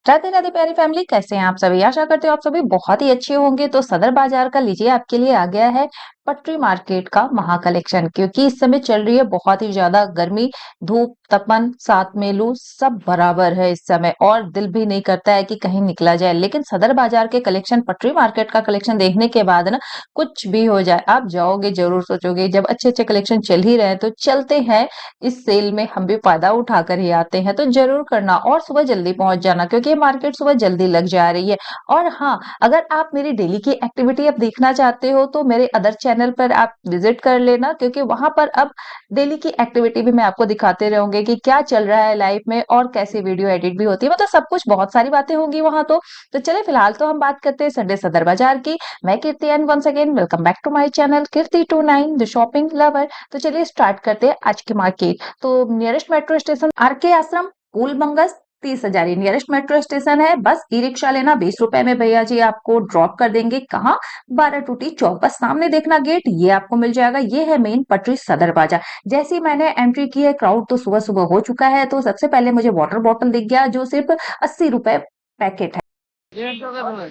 राधे राधे प्यारी फैमिली, कैसे हैं आप सभी? आशा करते हो आप सभी बहुत ही अच्छे होंगे। तो सदर बाजार का लीजिए आपके लिए आ गया है पटरी मार्केट का महा कलेक्शन। क्योंकि इस समय चल रही है बहुत ही ज्यादा गर्मी, धूप तपन साथ में लू सब बराबर है इस समय, और दिल भी नहीं करता है कि कहीं निकला जाए। लेकिन सदर बाजार के कलेक्शन, पटरी मार्केट का कलेक्शन देखने के बाद ना, कुछ भी हो जाए आप जाओगे जरूर, सोचोगे जब अच्छे अच्छे कलेक्शन चल ही रहे हैं तो चलते हैं इस सेल में, हम भी फायदा उठाकर ही आते हैं। तो जरूर करना और सुबह जल्दी पहुंच जाना, क्योंकि ये मार्केट सुबह जल्दी लग जा रही है। और हाँ, अगर आप मेरी डेली की एक्टिविटी अब देखना चाहते हो तो मेरे अदर चैनल पर आप विजिट कर लेना, क्योंकि वहां पर अब डेली की एक्टिविटी भी मैं आपको दिखाते रहूंगी कि क्या चल रहा है लाइफ में और कैसे वीडियो एडिट भी होती है। मतलब सब कुछ, बहुत सारी बातें होंगी वहां। तो चले फिलहाल तो हम बात करते हैं संडे सदर बाजार की। मैं Kirti and once again welcome back to my channel Kirti 29 the shopping lover. तो चलिए स्टार्ट करते हैं आज की मार्केट। तो nearest metro station RK Ashram, कूल मंगस, 30 हजारी नियरेस्ट मेट्रो स्टेशन है। बस ई रिक्शा लेना 20 रुपए में, भैया जी आपको ड्रॉप कर देंगे। कहाँ? 12 टूटी चौक, बस सामने देखना गेट, ये आपको मिल जाएगा। ये है मेन पटरी सदर बाजार। जैसे ही मैंने एंट्री की है, क्राउड तो सुबह सुबह हो चुका है। तो सबसे पहले मुझे वाटर बॉटल दिख गया जो सिर्फ 80 रुपए पैकेट है। 150 का दो है।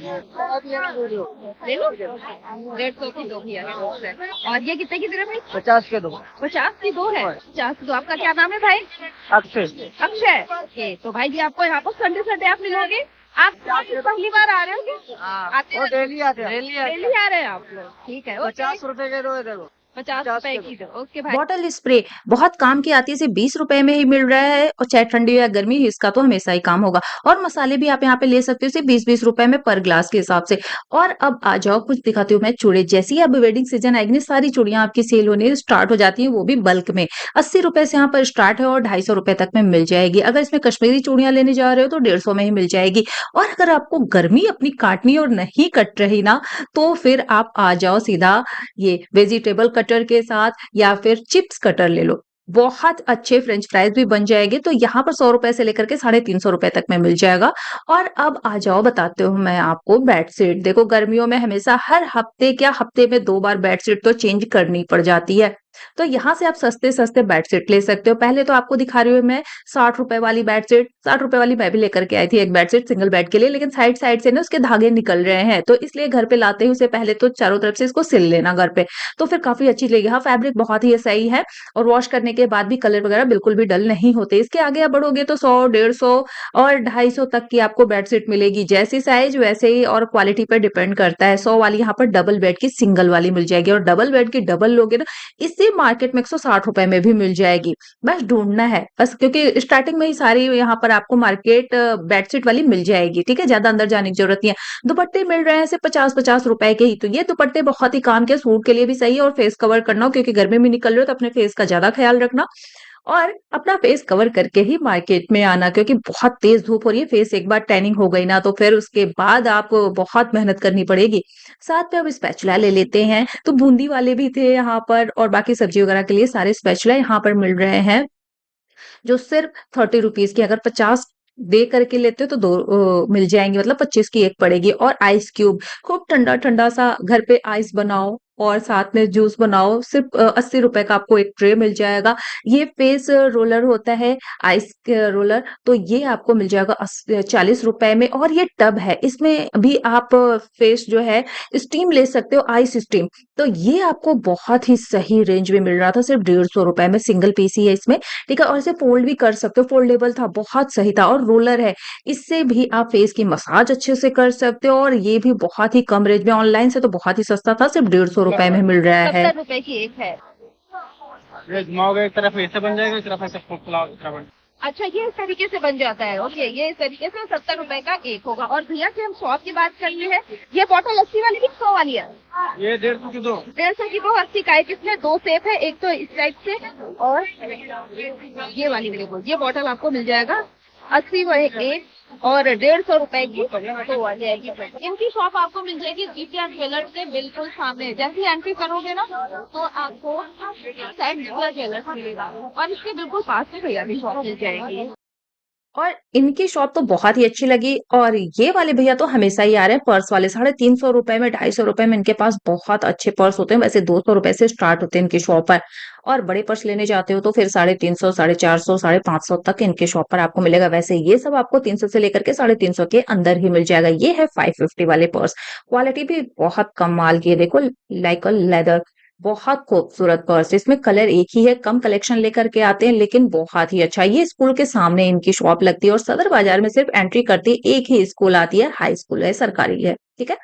ले लो 150 की दो भैया। और ये कितने की दे रहे हैं भाई? 50 के दो। 50 की दो है। 50 की दो। आपका क्या नाम है भाई? अक्षय। अक्षय। ओके, तो भाई जी आपको यहाँ पर संडे संडे आप मिलोगे। आप पहली बार आ रहे हो क्या? आते वो हैं? डेली आते हैं। डेली आ रहे हैं आप लोग? ठीक है, 50 रुपए के दो है, देखो। 50 रुपए की दो। ओके भाई। बॉटल स्प्रे बहुत काम की आती है, सिर्फ 20 रुपए में ही मिल रहा है। और चाहे ठंडी हो या गर्मी, इसका तो हमेशा ही काम होगा। और मसाले भी आप यहाँ पे ले सकते हो सिर्फ 20-20 रुपए में पर ग्लास के हिसाब से। और अब आ जाओ कुछ दिखाती हूँ मैं चूड़े। जैसे ही अब वेडिंग सीजन आएगी, सारी चूड़ियां आपकी सेल होने स्टार्ट हो जाती है, वो भी बल्क में। 80 रुपए से यहाँ पर स्टार्ट है और 250 रुपए तक में मिल जाएगी। अगर इसमें कश्मीरी चूड़ियां लेने जा रहे हो तो 150 में ही मिल जाएगी। और अगर आपको गर्मी अपनी काटनी और नहीं कट रही ना, तो फिर आप आ जाओ सीधा ये वेजिटेबल कटर के साथ, या फिर चिप्स कटर ले लो। बहुत अच्छे फ्रेंच फ्राइज भी बन जाएंगे। तो यहाँ पर 100 रुपए से लेकर के 350 रुपए तक में मिल जाएगा। और अब आ जाओ बताते हूँ मैं आपको बेडशीट। देखो गर्मियों में हमेशा हर हफ्ते, क्या हफ्ते में 2 बार बेडशीट तो चेंज करनी पड़ जाती है। तो यहाँ से आप सस्ते सस्ते बेडशीट ले सकते हो। पहले तो आपको दिखा रही हूँ मैं 60 रुपए वाली बेडशीट। 60 रुपए वाली मैं भी लेकर के आई थी एक बेडशीट सिंगल बेड के लिए, लेकिन साइड साइड से ना उसके धागे निकल रहे हैं, तो इसलिए घर पे लाते ही उसे पहले तो चारों तरफ से इसको सिल लेना घर पे। तो फिर काफी अच्छी लगेगी। हाँ, फैब्रिक बहुत ही सही है और वॉश करने के बाद भी कलर वगैरह बिल्कुल भी डल नहीं होते। इसके आगे आप बढ़ोगे तो 100, 150 और 250 तक की आपको बेडशीट मिलेगी। जैसी साइज वैसे ही, और क्वालिटी पर डिपेंड करता है। 100 वाली यहाँ पर डबल बेड की सिंगल वाली मिल जाएगी, और डबल बेड की डबल लोगे ना, इससे मार्केट में 160 रुपए में भी मिल जाएगी। बस ढूंढना है बस, क्योंकि स्टार्टिंग में ही सारी यहाँ पर आपको मार्केट बेडशीट वाली मिल जाएगी। ठीक है, ज्यादा अंदर जाने की जरूरत नहीं है। दुपट्टे मिल रहे हैं सिर्फ 50-50 रुपए के ही। तो ये दुपट्टे बहुत ही काम के, सूट के लिए भी सही है और फेस कवर करना हो, क्योंकि गर्मी में निकल रहे हो तो अपने फेस का ज्यादा ख्याल रखना। और अपना फेस कवर करके ही मार्केट में आना, क्योंकि बहुत तेज धूप हो रही है। फेस एक बार टैनिंग हो गई ना, तो फिर उसके बाद आपको बहुत मेहनत करनी पड़ेगी। साथ में अब स्पैचुला ले लेते हैं। तो बूंदी वाले भी थे यहाँ पर, और बाकी सब्जी वगैरह के लिए सारे स्पैचुला यहाँ पर मिल रहे हैं, जो सिर्फ 30 रुपीज की। अगर 50 दे करके लेते हो तो दो मिल जाएंगे, मतलब 25 की एक पड़ेगी। और आइस क्यूब, खूब ठंडा ठंडा सा घर पे आइस बनाओ और साथ में जूस बनाओ, सिर्फ 80 रुपए का आपको एक ट्रे मिल जाएगा। ये फेस रोलर होता है, आइस रोलर, तो ये आपको मिल जाएगा 40 रुपए में। और ये टब है, इसमें भी आप फेस जो है स्टीम ले सकते हो, आइस स्टीम। तो ये आपको बहुत ही सही रेंज में मिल रहा था, सिर्फ 150 रुपए में। सिंगल पीस ही है इसमें। ठीक है, और इसे फोल्ड भी कर सकते हो, फोल्डेबल था, बहुत सही था। और रोलर है, इससे भी आप फेस की मसाज अच्छे से कर सकते हो। और ये भी बहुत ही कम रेंज में, ऑनलाइन से तो बहुत ही सस्ता था, सिर्फ 150 रुपए में मिल रहा है। 70 रुपए की एक है। ये घुमाओगे एक तरफ ऐसे बन जाएगा, एक तरफ ऐसे फुलाओ, इस तरह बन। अच्छा, ये इस तरीके से बन जाता है। ओके, ये इस तरीके से 70 रुपए का एक होगा। और भैया की हम शॉप की बात करनी है, ये बोतल 80 वाली की 100 वाली है? ये 150 की दो। 150 की दो, 80 का एक। इसमें दो सेप है, एक तो इस टाइप से और ये वाली बिल्कुल। ये बोतल आपको मिल जाएगा 80 में एक, और 150 रुपए की दो आ जाएगी। इनकी शॉप आपको मिल जाएगी जीपीआर ज्वेलर्स के बिल्कुल सामने। जैसे ही एंट्री करोगे ना, तो आपको साइड जीपीआर ज्वेलर्स मिलेगा, और इसके बिल्कुल पास में भैया की शॉप मिल जाएगी। और इनकी शॉप तो बहुत ही अच्छी लगी और ये वाले भैया तो हमेशा ही आ रहे हैं पर्स वाले, ₹350 में, ₹250 में इनके पास बहुत अच्छे पर्स होते हैं। वैसे ₹200 से स्टार्ट होते हैं इनकी शॉप पर और बड़े पर्स लेने जाते हो तो फिर 350, 450, 550 तक इनके शॉप पर आपको मिलेगा। वैसे ये सब आपको 300 से लेकर के 350 के अंदर ही मिल जाएगा। ये है 550 वाले पर्स। क्वालिटी भी बहुत कमाल की है। देखो लाइक अ लेदर, बहुत खूबसूरत पर्स। इसमें कलर एक ही है, कम कलेक्शन लेकर के आते हैं लेकिन बहुत ही अच्छा। ये स्कूल के सामने इनकी शॉप लगती है और सदर बाजार में सिर्फ एंट्री करते ही एक ही स्कूल आती है, हाई स्कूल है, सरकारी है, ठीक है?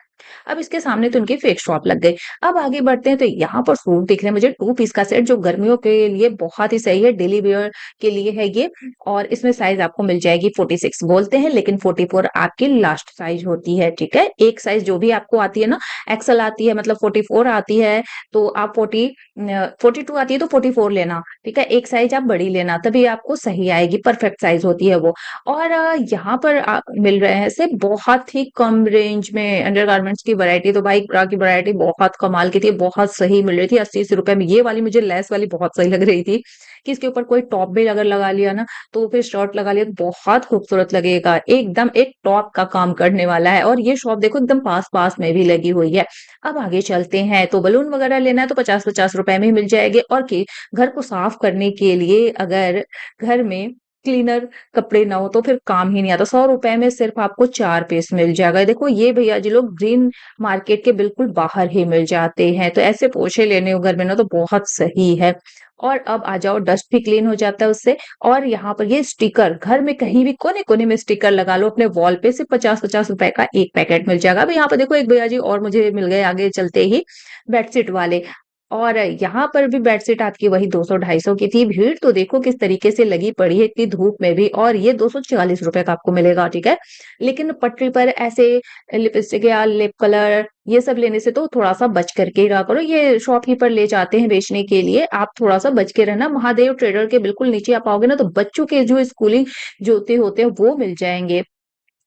अब इसके सामने तो उनकी फेक शॉप लग गई। अब आगे बढ़ते हैं तो यहाँ पर सूट दिख रहे हैं मुझे 2 पीस का सेट जो गर्मियों के लिए बहुत ही सही है, डेली वियर के लिए है ये और इसमें साइज़ आपको मिल जाएगी 46 बोलते हैं लेकिन 44 आपकी लास्ट साइज़ होती है, ठीक है? एक साइज़ जो भी आपको आती है ना, एक्सेल आती है मतलब 44 आती है तो आप 42 आती है तो 44 लेना, ठीक है? एक साइज़ आप बड़ी लेना तभी आपको सही आएगी, परफेक्ट साइज़ होती है वो। और यहाँ पर मिल रहे हैं सिर्फ बहुत ही कम रेंज में अंडरगारमेंट्स की वैरायटी तो भाई ब्रा की वैरायटी बहुत कमाल की थी, बहुत सही मिल रही थी 80-80 रुपए में। ये वाली मुझे लेस वाली बहुत सही लग रही थी कि इसके ऊपर कोई टॉप भी अगर लगा लिया ना तो फिर शर्ट लगा लिया तो बहुत खूबसूरत लगेगा। एकदम एक टॉप का काम करने वाला है और ये शॉप देखो एकदम पास-पास में भी लगी हुई है। अब आगे चलते हैं तो बलून वगैरह लेना है तो 50-50 रुपए में ही मिल जाएंगे और घर को साफ करने के लिए अगर घर में क्लीनर कपड़े ना हो तो फिर काम ही नहीं आता। ₹100 में सिर्फ आपको 4 पीस मिल जाएगा। देखो ये भैया जी लोग ग्रीन मार्केट के बिल्कुल बाहर ही मिल जाते हैं। तो ऐसे पोछे लेने हो घर में ना तो बहुत सही है। और अब आ जाओ डस्ट भी क्लीन हो जाता है उससे और यहाँ पर ये स्टिकर घर में कहीं भी कोने-कोने में स्टिकर लगा लो अपने वॉल पे सिर्फ 50-50 रुपए का 1 पैकेट मिल जाएगा। अब यहाँ पर देखो एक भैया जी और मुझे मिल गए आगे चलते ही बेडशीट वाले। और यहाँ पर भी बेडशीट आपकी वही 200-250 की थी। भीड़ तो देखो किस तरीके से लगी पड़ी है इतनी धूप में भी और ये ₹240 का आपको मिलेगा, ठीक है? लेकिन पटरी पर ऐसे लिपस्टिक या लिप कलर ये सब लेने से तो थोड़ा-सा बच करके ही रहा करो। ये शॉपकीपर ले जाते हैं बेचने के लिए, आप थोड़ा-सा बच के रहना। महादेव ट्रेडर के बिल्कुल नीचे आप आओगे ना तो बच्चों के जो स्कूलिंग जूते होते हैं वो मिल जाएँगे।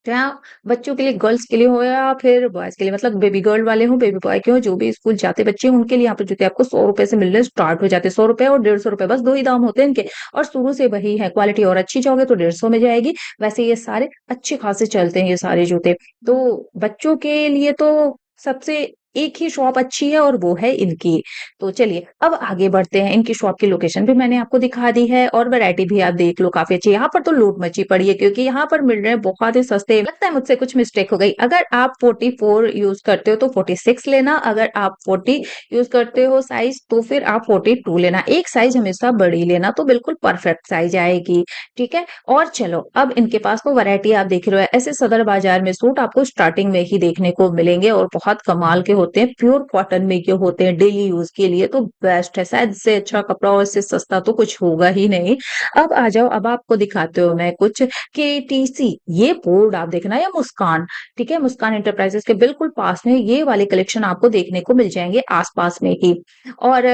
चाहे बच्चों के लिए गर्ल्स के लिए हो या फिर बॉयज़ के लिए मतलब बेबी गर्ल वाले हों, बेबी बॉय के हों, जो भी स्कूल जाते बच्चे हैं, उनके लिए यहाँ पे जूते आपको ₹100 से मिलने स्टार्ट हो जाते हैं। ₹100 और ₹150 बस 2 ही दाम होते हैं इनके और शुरू से वही है। क्वालिटी और अच्छी चाहोगे तो 150 में जाएगी। वैसे ये सारे अच्छे खासे चलते हैं ये सारे जूते। तो बच्चों के लिए तो सबसे एक ही शॉप अच्छी है और वो है इनकी। तो चलिए अब आगे बढ़ते हैं। इनकी शॉप की लोकेशन भी मैंने आपको दिखा दी है और वैरायटी भी आप देख लो काफ़ी अच्छी है। यहाँ पर तो लूट मची पड़ी है क्योंकि यहाँ पर मिल रहे हैं बहुत ही सस्ते। लगता है मुझसे कुछ मिस्टेक हो गई। अगर आप 44 यूज़ करते हो तो 46 लेना, अगर आप 40 यूज़ करते हो साइज़ तो फिर आप 42 लेना। एक साइज़ हमेशा बड़ी लेना तो बिल्कुल परफेक्ट साइज़ आएगी, ठीक है? और चलो अब इनके पास तो वैरायटी आप देख रहे हो ऐसे सदर बाज़ार में सूट आपको स्टार्टिंग में ही देखने को मिलेंगे और बहुत कमाल के होते हैं। प्योर कॉटन में के होते हैं डेली यूज़ के लिए तो बेस्ट है। शायद इससे अच्छा कपड़ा और इससे सस्ता तो कुछ होगा ही नहीं। अब आ जाओ अब आपको दिखाती हूँ मैं कुछ केटीसी ये बोर्ड आप देखना या मुस्कान, ठीक है? मुस्कान एंटरप्राइजेज़ के बिल्कुल पास में ये वाले कलेक्शन आपको देखने को मिल जाएँगे आस-पास में ही। और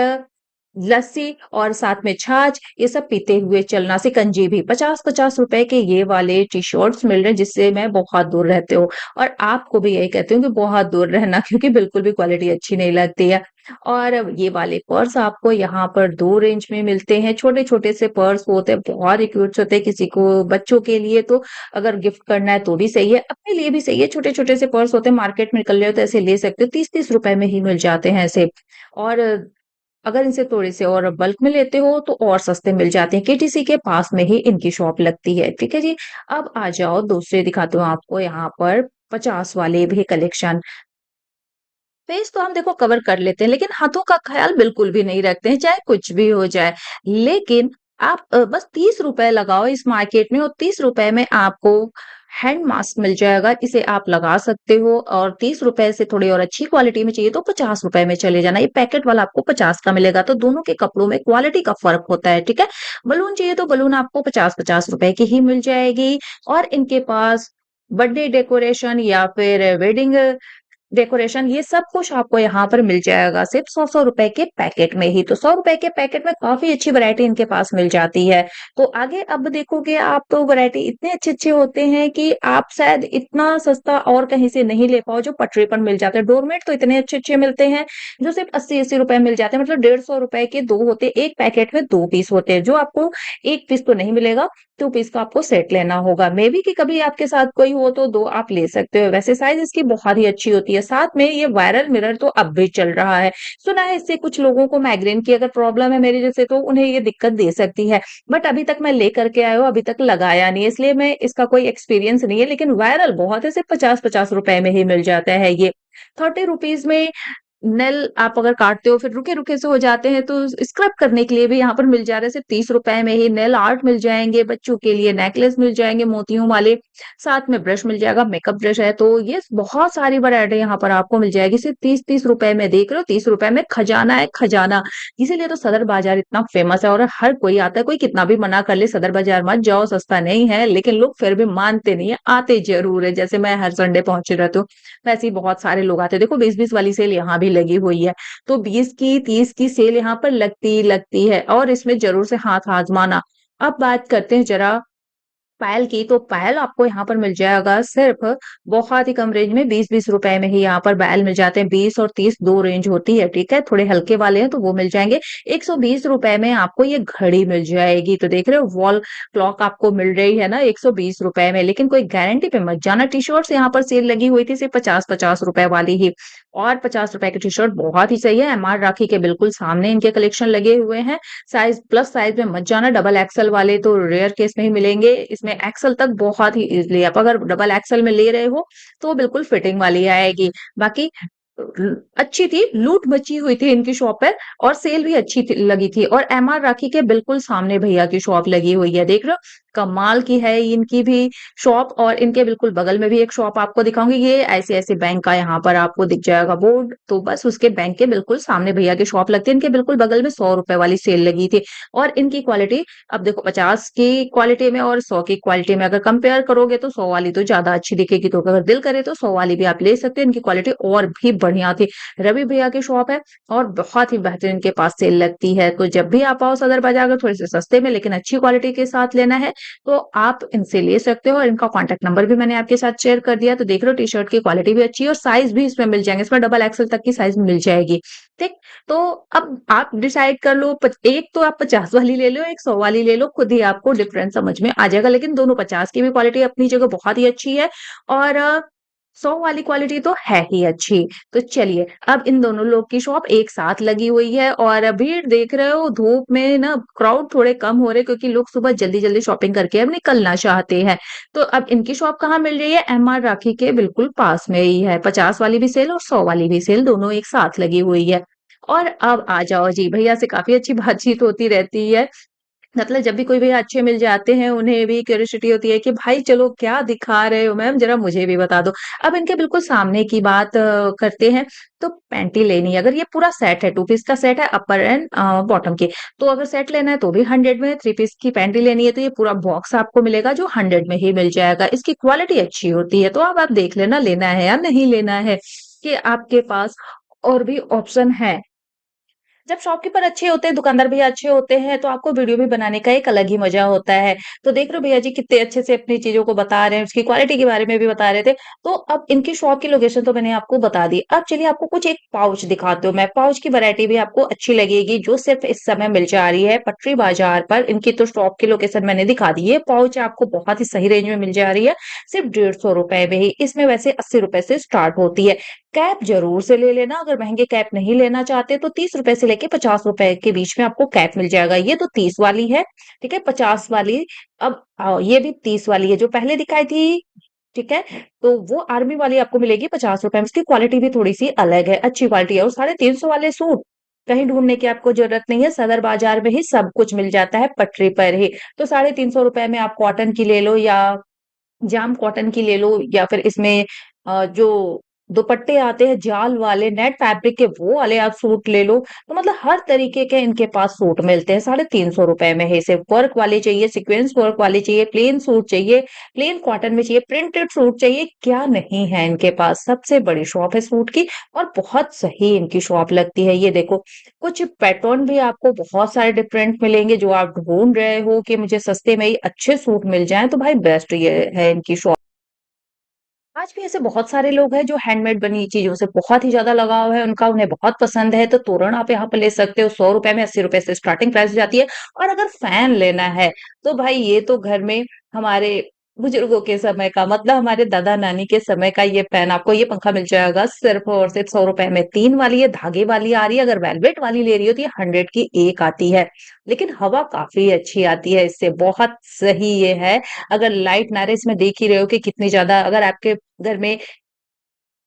लस्सी और साथ में छाछ ये सब पीते हुए चलना, शिकंजी भी 50-50 रुपए के ये वाले टी-शर्ट्स मिल रहे हैं जिससे मैं बहुत दूर रहती हूँ और आपको भी यही कहती हूँ कि बहुत दूर रहना क्योंकि बिल्कुल भी क्वालिटी अच्छी नहीं लगती है। और ये वाले पर्स आपको यहाँ पर 2 रेंज में मिलते हैं, छोटे-छोटे से पर्स होते हैं, बहुत ही क्यूट होते हैं, किसी को बच्चों के लिए तो अगर गिफ्ट करना है तो भी सही है, अपने लिए भी सही है, छोटे-छोटे से पर्स होते हैं, मार्केट में निकल रहे हो तो ऐसे ले सकते हो, 30-30 रुपए में ही मिल जाते हैं ऐसे। और अगर इनसे थोड़े से और बल्क में लेते हो तो और सस्ते मिल जाते हैं। केटीसी के पास में ही इनकी शॉप लगती है, ठीक है जी? अब आ जाओ दूसरे दिखाती हूँ आपको यहाँ पर 50 वाले भी कलेक्शन। फेस तो हम देखो कवर कर लेते हैं, लेकिन हाथों का ख़्याल बिल्कुल भी नहीं रखते हैं, चाहे कुछ भी हो जाए। लेकिन आप बस ₹30 लगाओ इस मार्केट में और ₹30 में आपको हैंड मास्क मिल जाएगा, इसे आप लगा सकते हो और ₹30 से थोड़ी और अच्छी क्वालिटी में चाहिए तो ₹50 में चले जाना। ये पैकेट वाला आपको 50 का मिलेगा, तो दोनों के कपड़ों में क्वालिटी का फ़र्क होता है, ठीक है? बलून चाहिए तो बलून आपको 50-50 रुपए की ही मिल जाएगी और इनके पास बर्थडे डेकोरेशन या फिर वेडिंग डेकोरेशन, ये सब कुछ आपको यहाँ पर मिल जाएगा सिर्फ 100-100 रुपए के पैकेट में ही। तो 100 रुपए के पैकेट में काफ़ी अच्छी वैरायटी इनके पास मिल जाती है। तो आगे अब देखोगे आप तो वैरायटी इतने अच्छे-अच्छे होते हैं कि आप शायद इतना सस्ता और कहीं से नहीं ले पाओ जो पटरी पर मिल जाता है। डोरमेट तो इतने अच्छे-अच्छे मिलते हैं जो सिर्फ 80-80 रुपए मिल जाते हैं, मतलब 150 रुपए के 2 होते हैं, 1 पैकेट में 2 पीस होते हैं, जो आपको 1 पीस तो नहीं मिलेगा, 2 पीस का आपको सेट लेना होगा। मेबी कि कभी आपके साथ कोई हो तो 2 आप ले सकते हो। वैसे साइज़ इसकी बहुत ही अच्छी होती है। साथ में ये वायरल मिरर तो अब भी चल रहा है। सुना है इससे कुछ लोगों को माइग्रेन की अगर प्रॉब्लम है मेरे जैसे तो उन्हें ये दिक्कत दे सकती है। बट अभी तक मैं लेकर के आई हूँ, अभी तक लगाया नहीं है, इसलिए मैं इसका कोई एक्सपीरियंस नहीं है, लेकिन वायरल बहुत है, सिर्फ 50-50 रुपए में ही मिल जाता है ये। 30 रुपीज़ में नेल आप अगर काटते हो फिर रुके-रुके से हो जाते हैं तो स्क्रब करने के लिए भी यहाँ पर मिल जा रहा है सिर्फ 30 रुपए में ही। नेल आर्ट मिल जाएँगे, बच्चों के लिए नेकलेस मिल जाएँगे मोतियों वाले, साथ में ब्रश मिल जाएगा, मेकअप ब्रश है, तो ये बहुत सारी वैरायटी यहाँ पर आपको मिल जाएगी सिर्फ 30-30 रुपए में। देख रहे हो 30 रुपए में खजाना है खजाना। इसीलिए तो सदर बाज़ार इतना फेमस है और हर कोई आता है, कोई कितना भी मना कर ले सदर बाज़ार मत जाओ सस्ता नहीं है, लेकिन लोग फिर भी मानते नहीं है, आते ज़रूर है। जैसे मैं हर संडे पहुँची रहती हूँ, वैसे ही बहुत सारे लोग आते हैं। देखो 20-20 वाली सेल यहाँ भी लगी हुई है। तो 20 की 30 की सेल यहाँ पर लगती ही लगती है और इसमें ज़रूर से हाथ आज़माना। अब बात करते हैं ज़रा पायल की, तो पायल आपको यहाँ पर मिल जाएगा सिर्फ़ बहुत ही कम रेंज में 20-20 रुपए में ही यहाँ पर पायल मिल जाते हैं। 20 और 30 2 रेंज होती है, ठीक है? थोड़े हल्के वाले हैं तो वो मिल जाएँगे। 120 रुपए में आपको ये घड़ी मिल जाएगी। तो देख रहे हो वॉल क्लॉक आपको मिल रही है ना 120 रुपए में, लेकिन कोई गारंटी पे मत जाना। टी-शर्ट्स यहाँ पर सेल लगी हुई थी सिर्फ़ 50-50 रुपए वाली ही और 50 रुपए की टी-शर्ट बहुत ही सही है। एमआर राखी के बिल्कुल सामने इनके कलेक्शन लगे हुए हैं। साइज़ प्लस साइज़ में मत जाना, डबल एक्सेल वाले तो रेयर केस में ही मिलेंगे। इसमें एक्सेल तक बहुत ही ईज़िली आप अगर डबल एक्सेल में ले रहे हो, तो वो बिल्कुल फिटिंग वाली आएगी। बाकी अच्छी थी, लूट मची हुई थी इनकी शॉप पे और सेल भी अच्छी थी लगी थी और एमआर राखी के बिल्कुल सामने भैया की शॉप लगी हुई है। देख रहे हो? कमाल की है इनकी भी शॉप और इनके बिल्कुल बगल में भी एक शॉप आपको दिखाऊँगी। ये ऐसे-ऐसे बैंक का यहाँ पर आपको दिख जाएगा बोर्ड, तो बस उसके बैंक के बिल्कुल सामने भैया की शॉप लगती है। इनके बिल्कुल बगल में ₹100 वाली सेल लगी थी और इनकी क्वालिटी अब देखो 50 की क्वालिटी में और 100 की क्वालिटी में अगर कंपेयर करोगे तो 100 वाली तो ज़्यादा अच्छी दिखेगी, तो अगर दिल करे तो 100 वाली भी आप ले सकते हो। इनकी क्वालिटी और भी बढ़िया थी। रवि भैया की शॉप है और बहुत ही बेहतरीन इनके पास सेल लगती है। तो जब भी आप आओ सदर बाज़ार अगर थोड़े-से सस्ते में लेकिन अच्छी क्वालिटी के साथ लेना है, तो आप इनसे ले सकते हो और इनका कॉन्टैक्ट नंबर भी मैंने आपके साथ शेयर कर दिया। तो देख रहे हो टी-शर्ट की क्वालिटी भी अच्छी है और साइज़ भी इसमें मिल जाएँगे। इसमें डबल एक्सेल तक की साइज़ मिल जाएगी। ठीक? तो अब आप डिसाइड कर लो एक तो आप 50 वाली ले लो, एक 100 वाली ले लो, खुद ही आपको डिफरेंस समझ में आ जाएगा। लेकिन दोनों 50 की भी क्वालिटी अपनी जगह बहुत ही अच्छी है और 100 वाली क्वालिटी तो है ही अच्छी। तो चलिए, अब इन दोनों लोग की शॉप एक साथ लगी हुई है और भीड़ देख रहे हो धूप में ना क्राउड थोड़े कम हो रहे क्योंकि लोग सुबह जल्दी-जल्दी शॉपिंग करके अब निकलना चाहते हैं। तो अब इनकी शॉप कहाँ मिल रही है? एमआर राखी के बिल्कुल पास में ही है। 50 वाली भी सेल और 100 वाली भी सेल दोनों एक साथ लगी हुई है। और अब आ जाओ जी, भैया से काफ़ी अच्छी बातचीत होती रहती है। मतलब जब भी कोई भैया अच्छे मिल जाते हैं, उन्हें भी क्यूरियोसिटी होती है कि भाई चलो क्या दिखा रहे हो मैम ज़रा मुझे भी बता दो। अब इनके बिल्कुल सामने की बात करते हैं, तो पैंटी लेनी है अगर ये पूरा सेट है, 2 पीस का सेट है अपर एंड बॉटम के, तो अगर सेट लेना है तो भी 100 में, 3 पीस की पैंटी लेनी है तो ये पूरा बॉक्स आपको मिलेगा जो 100 में ही मिल जाएगा। इसकी क्वालिटी अच्छी होती है, तो अब आप देख लेना लेना है या नहीं लेना है, कि आपके पास और भी ऑप्शन है। जब शॉपकीपर अच्छे होते हैं, दुकानदार भैया अच्छे होते हैं, तो आपको वीडियो भी बनाने का एक अलग ही मज़ा होता है। तो देख रहे हो भैया जी कितने अच्छे से अपनी चीज़ों को बता रहे हैं, उसकी क्वालिटी के बारे में भी बता रहे थे। तो अब इनकी शॉप की लोकेशन तो मैंने आपको बता दी। अब चलिए आपको कुछ एक पाउच दिखाती हूँ मैं, पाउच की वैरायटी भी आपको अच्छी लगेगी, जो सिर्फ़ इस समय मिल जा रही है पटरी बाज़ार पर। इनकी तो शॉप की लोकेशन मैंने दिखा दी है। पाउच आपको बहुत ही सही रेंज में मिल जा रही है, सिर्फ़ ₹150 में ही। इसमें वैसे ₹80 से स्टार्ट होती है। कैप ज़रूर से ले लेना, अगर महँगे कैप नहीं लेना चाहते तो ₹30 से लेके ₹50 के बीच में आपको कैप मिल जाएगा। ये तो 30 वाली है, ठीक है? 50 वाली अब ये भी 30 वाली है, जो पहले दिखाई थी, ठीक है? तो वो आर्मी वाली आपको मिलेगी ₹50 में, इसकी क्वालिटी भी थोड़ी-सी अलग है, अच्छी क्वालिटी है और 350 वाले सूट कहीं ढूँढने की आपको ज़रूरत नहीं है, सदर बाज़ार में ही सब कुछ मिल जाता है, पटरी पर ही। तो ₹350 में आप कॉटन की ले लो या जाम कॉटन की ले लो या फिर इसमें जो दुपट्टे आते हैं जाल वाले, नेट फैब्रिक के वो वाले आप सूट ले लो, तो मतलब हर तरीके के इनके पास सूट मिलते हैं। 350 में है। सिर्फ वर्क वाले चाहिए, सीक्वेंस वर्क वाले चाहिए, प्लेन सूट चाहिए, प्लेन कॉटन में चाहिए, प्रिंटेड सूट चाहिए, क्या नहीं है इनके पास। सबसे बड़ी शॉप है सूट की और बहुत सही इनकी शॉप लगती है। ये देखो, कुछ पैटर्न भी आपको बहुत सारे डिफरेंट मिलेंगे, जो आप ढूंढ रहे हो कि मुझे सस्ते में ही अच्छे सूट मिल जाएं, तो भाई बेस्ट ये है इनकी शॉप। आज भी ऐसे बहुत सारे लोग हैं जो हैंडमेड बनी चीजों से बहुत ही ज्यादा लगाव है उनका, उन्हें बहुत पसंद है। तो तोरण आप यहाँ पर ले सकते हो, 100 रुपए में, 80 रुपए से स्टार्टिंग प्राइस हो जाती है। और अगर फैन लेना है तो भाई ये तो घर में हमारे बुजुर्गों के समय का, मतलब हमारे दादा नानी के समय का ये फैन, आपको ये पंखा मिल जाएगा सिर्फ और सिर्फ 100 रुपए में। 3 वाली है, धागे वाली आ रही है। अगर वेलवेट वाली ले रही हो तो ये 100 की एक आती है, लेकिन हवा काफी अच्छी आती है इससे, बहुत सही ये है। अगर लाइट ना रहे, इसमें देख ही रहे हो कि कितनी ज्यादा, अगर आपके घर में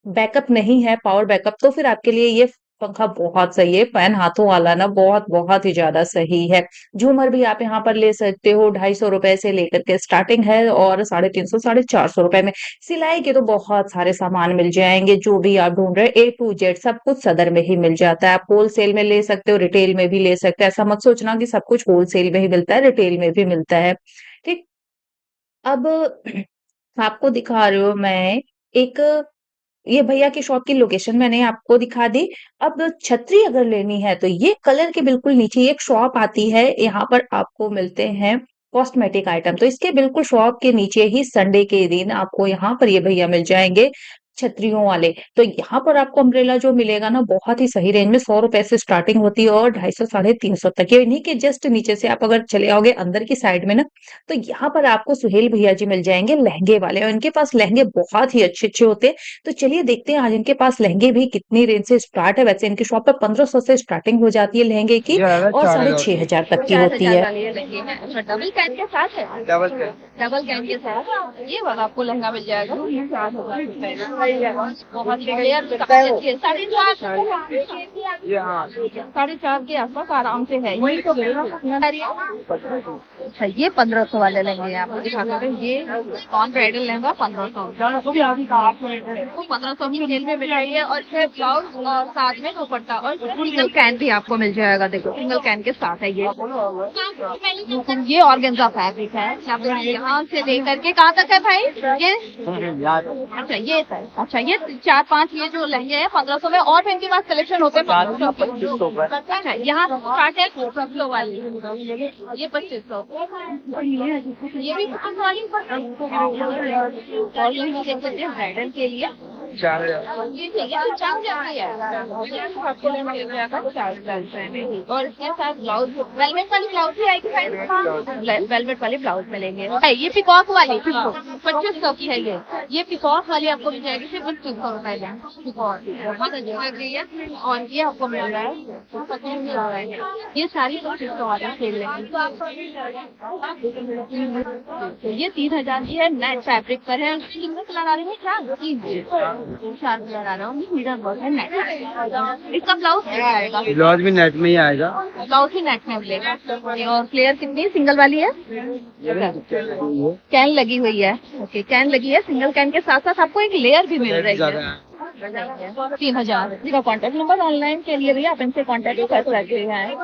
बैकअप नहीं है, पावर बैकअप, तो फिर आपके लिए ये पंखा बहुत सही है। फैन हाथों वाला ना बहुत बहुत ही ज्यादा सही है। झूमर भी आप यहाँ पर ले सकते हो, 250 रुपए से लेकर के स्टार्टिंग है और 350 450 रुपए में। सिलाई के तो बहुत सारे सामान मिल जाएंगे, जो भी आप ढूंढ रहे हैं ए टू जेड सब कुछ सदर में ही मिल जाता है। आप होलसेल में ले सकते हो, रिटेल में भी ले सकते हो। ऐसा मत सोचना कि सब कुछ होलसेल में ही मिलता है, रिटेल में भी मिलता है। ठीक। अब आपको दिखा रही हूँ मैं एक, ये भैया की शॉप की लोकेशन मैंने आपको दिखा दी। अब छतरी अगर लेनी है तो ये कलर के बिल्कुल नीचे एक शॉप आती है, यहाँ पर आपको मिलते हैं कॉस्मेटिक आइटम। तो इसके बिल्कुल शॉप के नीचे ही संडे के दिन आपको यहाँ पर ये भैया मिल जाएंगे छतरियों वाले। तो यहाँ पर आपको अम्ब्रेला जो मिलेगा ना बहुत ही सही रेंज में, 100 रुपए से स्टार्टिंग होती है और 250 350 तक। ये इन्हीं के जस्ट नीचे से आप अगर चले आओगे अंदर की साइड में ना, तो यहाँ पर आपको सुहेल भैया जी मिल जाएंगे लहंगे वाले, और इनके पास लहंगे बहुत ही अच्छे अच्छे होते हैं। तो चलिए देखते हैं आज इनके पास लहंगे भी कितनी रेंज से स्टार्ट है। वैसे इनकी शॉप पर 1500 से स्टार्टिंग हो जाती है लहंगे की, ये आ रहा है और 4000 6500 तक की चार होती हजार है। वाले ये लहंगे हैं। अच्छा, डबल कैन के साथ है? डबल का। डबल कैन के साथ ये वाला आपको लहंगा मिल जाएगा 7,000 रुपए में। बहुत बढ़िया, 4.5 ये हाँ 4.5 के आसपास आराम से है ये। तो अच्छा, ये 1500 वाले लहंगे हैं, आपको दिखा सकते हैं। ये कॉन ब्राइडल लहंगा 1500, वो 1500 की सेल में मिल रही है। और इसमें ब्लाउज और साथ में दुपट्टा और सिंगल कैन भी आपको मिल जाएगा। देखो, सिंगल कैन के साथ है ये ऑर्गेन्जा फैब्रिक है। यहाँ से लेकर के कहाँ तक है भाई ये? अच्छा ये सर, अच्छा ये 4-5 ये जो लहंगे हैं 1500 में, और फिर इनके पास कलेक्शन होते हैं 2500। अच्छा, यहाँ स्टार्ट है 2500 वाली, ये 2500, ये भी 2500 वाली। और ये देख सकते हैं ब्राइडल के लिए 4000 ये चाहिए तो 4,000 की है। आपको लेना मिल जाएगा 4,000 में। और इसके साथ ब्लाउज, वेलवेट वाली ब्लाउज भी आएगी, वेलवेट वाली ब्लाउज मिलेंगे। ये पिकॉक वाली 2500 की है। ये पिकॉक वाली आपको मिल जाएगी सिर्फ 2500 रुपए में। पिकॉक बहुत अच्छी लग रही है, और ये आपको मिल रहा है 2500। ये सारी 2500 वाली खेल लेंगे। ये 3000 की है, नेट फैब्रिक पर है। कितने कलर आ रहे हैं? 4 कलर आ रहा हूँ। मीडियम वर्क है, नेट। इसका ब्लाउज क्या आएगा? ब्लाउज भी नेट में ही आएगा। ब्लाउज भी नेट में मिलेगा। और फ्लेयर कितनी सिंगल वाली है? कैन लगी हुई है। ओके, कैन लगी है। सिंगल कैन के साथ साथ आपको एक लेयर भी मिल रही है। 3000 का कॉन्टेक्ट नंबर ऑनलाइन के लिए भी आप इनसे कॉन्टेक्ट कर सकते हैं।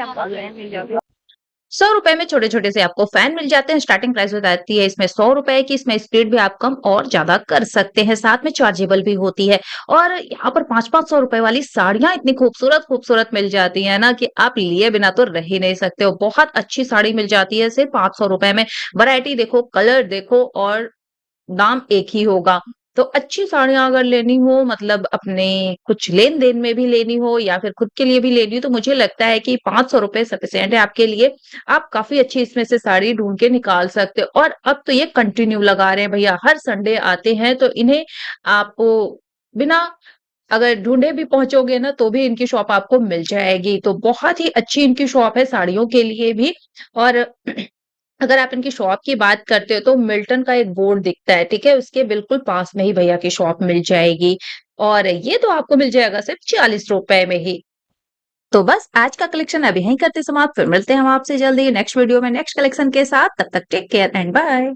आपको ऑनलाइन मिल जाएगा। 100 रुपए में छोटे छोटे से आपको फैन मिल जाते हैं। स्टार्टिंग प्राइस बताती है इसमें 100 रुपए की। इसमें स्पीड भी आप कम और ज्यादा कर सकते हैं, साथ में चार्जेबल भी होती है। और यहाँ पर 500-500 रुपए वाली साड़ियां इतनी खूबसूरत खूबसूरत मिल जाती है ना, कि आप लिए बिना तो रह ही नहीं सकते हो। बहुत अच्छी साड़ी मिल जाती है सिर्फ 500 रुपए में। वैरायटी देखो, कलर देखो, और दाम एक ही होगा। तो अच्छी साड़ियां अगर लेनी हो, मतलब अपने कुछ लेन देन में भी लेनी हो या फिर खुद के लिए भी लेनी हो, तो मुझे लगता है कि 500 रुपए सफिशियंट है आपके लिए। आप काफी अच्छी इसमें से साड़ी ढूंढ के निकाल सकते हो। और अब तो ये कंटिन्यू लगा रहे हैं भैया, हर संडे आते हैं, तो इन्हें आप बिना अगर ढूंढे भी पहुंचोगे ना, तो भी इनकी शॉप आपको मिल जाएगी। तो बहुत ही अच्छी इनकी शॉप है साड़ियों के लिए भी। और अगर आप इनकी शॉप की बात करते हो तो मिल्टन का एक बोर्ड दिखता है, ठीक है, उसके बिल्कुल पास में ही भैया की शॉप मिल जाएगी। और ये तो आपको मिल जाएगा सिर्फ 40 रुपए में ही। तो बस आज का कलेक्शन अभी यहीं करते समाप्त। फिर मिलते हैं हम आपसे जल्दी नेक्स्ट वीडियो में नेक्स्ट कलेक्शन के साथ। तब तक टेक केयर एंड बाय।